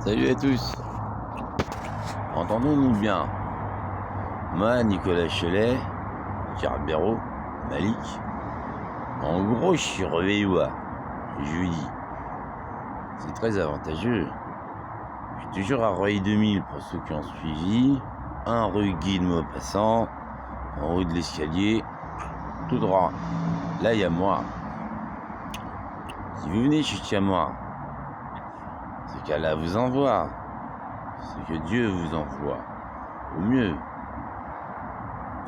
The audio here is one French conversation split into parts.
Salut à tous. Entendons-nous bien. Moi, Nicolas Chelet, Carbero, Malik. En gros, je suis réveillois. Je lui dis, c'est très avantageux. Je suis toujours à Rueil 2000 pour ceux qui ont suivi. Un rue Guy de Maupassant, en haut de l'escalier, tout droit. Là, il y a moi. Si vous venez jusqu'à moi, c'est qu'Allah vous envoie. C'est que Dieu vous envoie. Au mieux.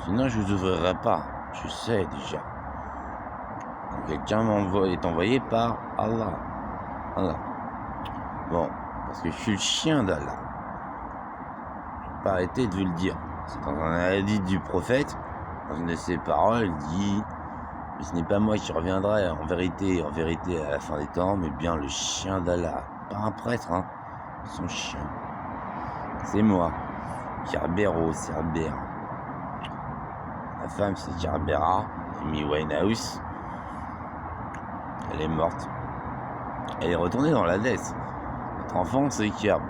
Sinon, je vous ouvrirai pas. Je sais déjà. Donc, quelqu'un est envoyé par Allah. Allah. Bon, parce que je suis le chien d'Allah. Je vais pas arrêter de vous le dire. C'est dans un hadith du prophète, dans une de ses paroles, il dit: mais ce n'est pas moi qui reviendrai en vérité à la fin des temps, mais bien le chien d'Allah. Pas un prêtre, hein. Son chien. C'est moi. Carbero, Cerber. Ma femme, c'est Carbera, Amy Winehouse. Elle est morte. Elle est retournée dans la laisse. Notre enfant, c'est Kerb.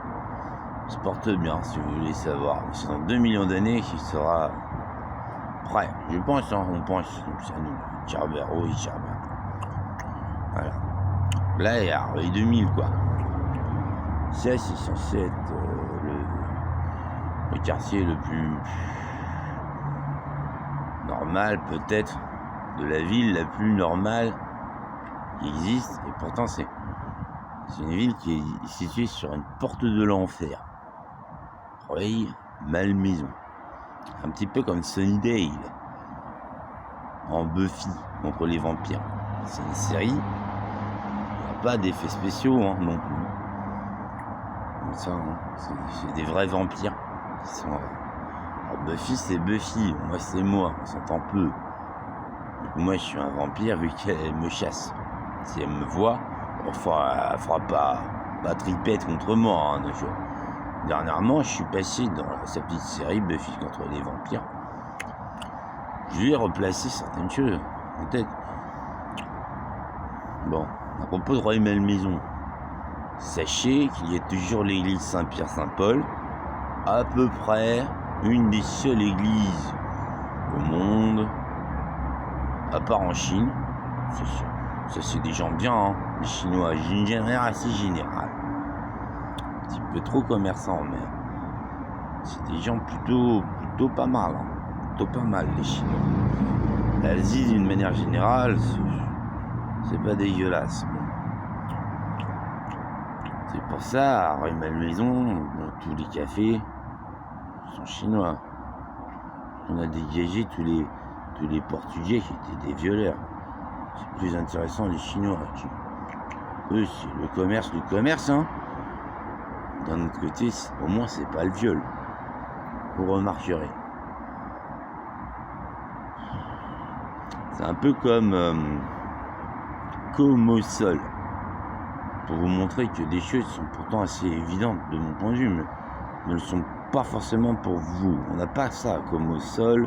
Il se porte bien, si vous voulez savoir. C'est dans 2 millions d'années qu'il sera prêt. Je pense, hein, on pense. C'est à nous. Carbero et Cerber. Voilà. Là, il y a Rueil 2000, quoi. Ça, c'est censé être le quartier le plus normal, peut-être, de la ville la plus normale qui existe. Et pourtant, c'est une ville qui est située sur une porte de l'enfer. Rueil-Malmaison. Un petit peu comme Sunnydale en Buffy contre les vampires. C'est une série. Il n'y a pas d'effets spéciaux, hein, non plus. Comme ça, hein. C'est des vrais vampires qui sont. Alors Buffy, c'est Buffy. Moi, c'est moi. On s'entend peu. Donc, moi, je suis un vampire vu qu'elle me chasse. Si elle me voit, enfin, elle fera pas tripette contre moi. Hein, dernièrement, je suis passé dans sa petite série Buffy contre les vampires. Je lui ai replacé certaines choses en tête. Bon, à propos de Rueil-Malmaison, sachez qu'il y a toujours l'église Saint-Pierre-Saint-Paul, à peu près une des seules églises au monde, à part en Chine. Ça c'est des gens bien, hein, les Chinois, j'ai une génération générale. Un petit peu trop commerçants, mais c'est des gens plutôt pas mal. Hein. Plutôt pas mal, les Chinois. L'Asie, d'une manière générale, c'est pas dégueulasse. C'est pour ça, à Rueil-Malmaison, tous les cafés sont chinois. On a dégagé tous les Portugais qui étaient des violeurs. C'est plus intéressant les Chinois. Eux, c'est le commerce, hein. D'un autre côté, au moins, c'est pas le viol. Vous remarquerez. C'est un peu comme Comosol. Pour vous montrer que des choses sont pourtant assez évidentes de mon point de vue, mais ne le sont pas forcément pour vous. On n'a pas ça comme au sol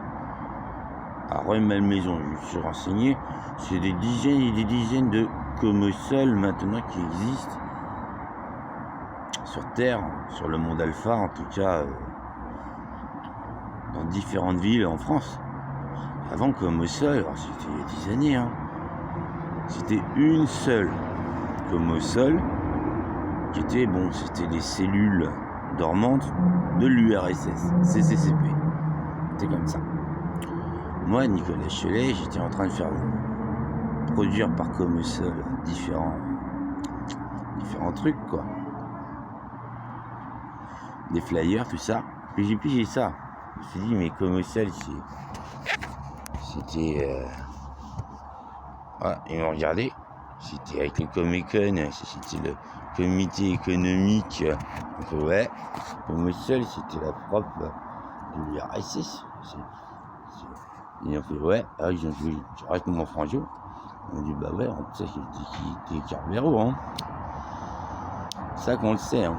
à Rueil-Malmaison. Je me suis renseigné, c'est des dizaines et des dizaines de Comosol maintenant qui existent sur Terre, sur le monde Alpha, en tout cas dans différentes villes en France. Avant Comosol, c'était il y a 10 années, hein, c'était une seule Comosol qui était, c'était des cellules dormantes de l'URSS, CCCP. C'était comme ça. Moi, Nicolas Chelet, j'étais en train de faire produire par Comosol différents trucs, quoi. Des flyers, tout ça. Puis j'ai pigé ça. Je me suis dit, mais Comosol, c'était... Voilà, ils m'ont regardé. C'était avec le Comic-Con, c'était le comité économique. Donc, ouais, Comosol, c'était la propre de l'URSS. Ils ont fait, ouais, ils ont dit, tu restes mon frangin. Ils ont dit, bah ouais, on sait qu'il était Carbero, hein. C'est ça qu'on le sait, hein.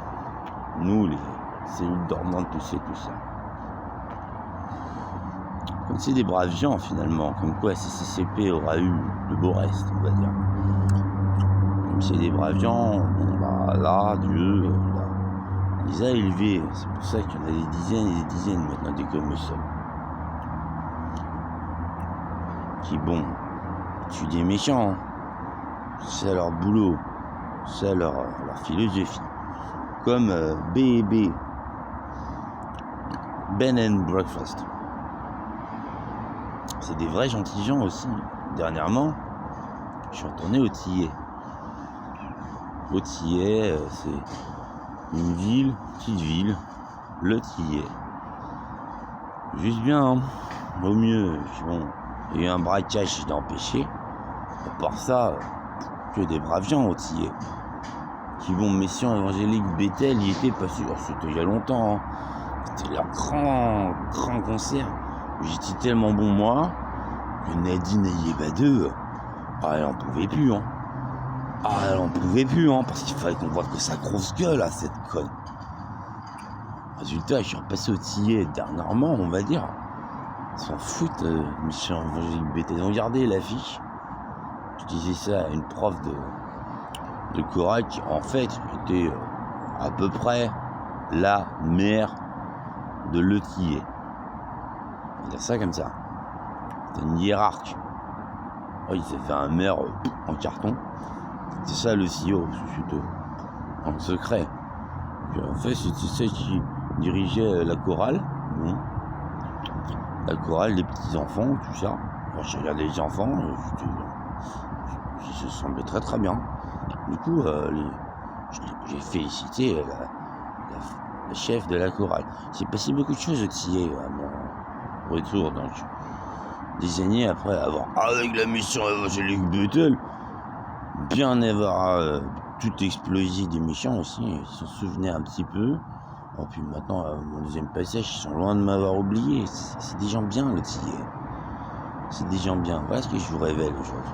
Nous, les cellules dormantes, tout ça. Comme c'est des braves gens, finalement. Comme quoi, CCCP aura eu le beau reste, on va dire. Comme c'est des braves gens, là, Dieu, les a élevés. C'est pour ça qu'il y en a des dizaines et des dizaines maintenant des comme ça. Qui, bon, tuent des méchants. C'est leur boulot. C'est leur philosophie. Comme B&B. Ben and Breakfast. C'est des vrais gentilshommes aussi. Dernièrement, je suis retourné au Tillet. Au Tillet, c'est une ville, petite ville, le Tillet. Juste bien, hein. Au mieux. Bon, il y a eu un braquage, je l'ai empêché. À part ça, que des braves gens au Tillet. Qui vont, Mission Évangélique Bethel, il était pas sûr, c'était il y a longtemps. Hein. C'était leur grand concert. J'étais tellement bon, moi, que Nadine et Yebadeux, elle en pouvait plus, hein. Elle en pouvait plus, hein, parce qu'il fallait qu'on voit que sa grosse gueule à cette conne. Résultat, je suis repassé au Tillet dernièrement, on va dire. Ils s'en foutent, Mission Évangélique Bethel. Regardez l'affiche. Je disais ça à une prof de chorale qui, en fait, était à peu près la mère de Le Tillet. On va dire ça comme ça. C'était une hiérarque. Oh, il s'est fait un maire en carton. C'est ça le CEO, c'était en secret. Puis, en fait, c'était celle qui dirigeait la chorale. Bon. La chorale, les petits-enfants, tout ça. Moi, j'ai regardé les enfants, ça semblait très très bien. Du coup, j'ai félicité la chef de la chorale. Il s'est passé beaucoup de choses aussi à mon retour. Donc, des années après avoir, avec la Mission Évangélique Bethel, bien avoir tout explosé des méchants aussi. Ils s'en souvenaient un petit peu. Et puis maintenant, mon deuxième passage, ils sont loin de m'avoir oublié. C'est des gens bien, le Tillet. C'est des gens bien. Voilà ce que je vous révèle aujourd'hui.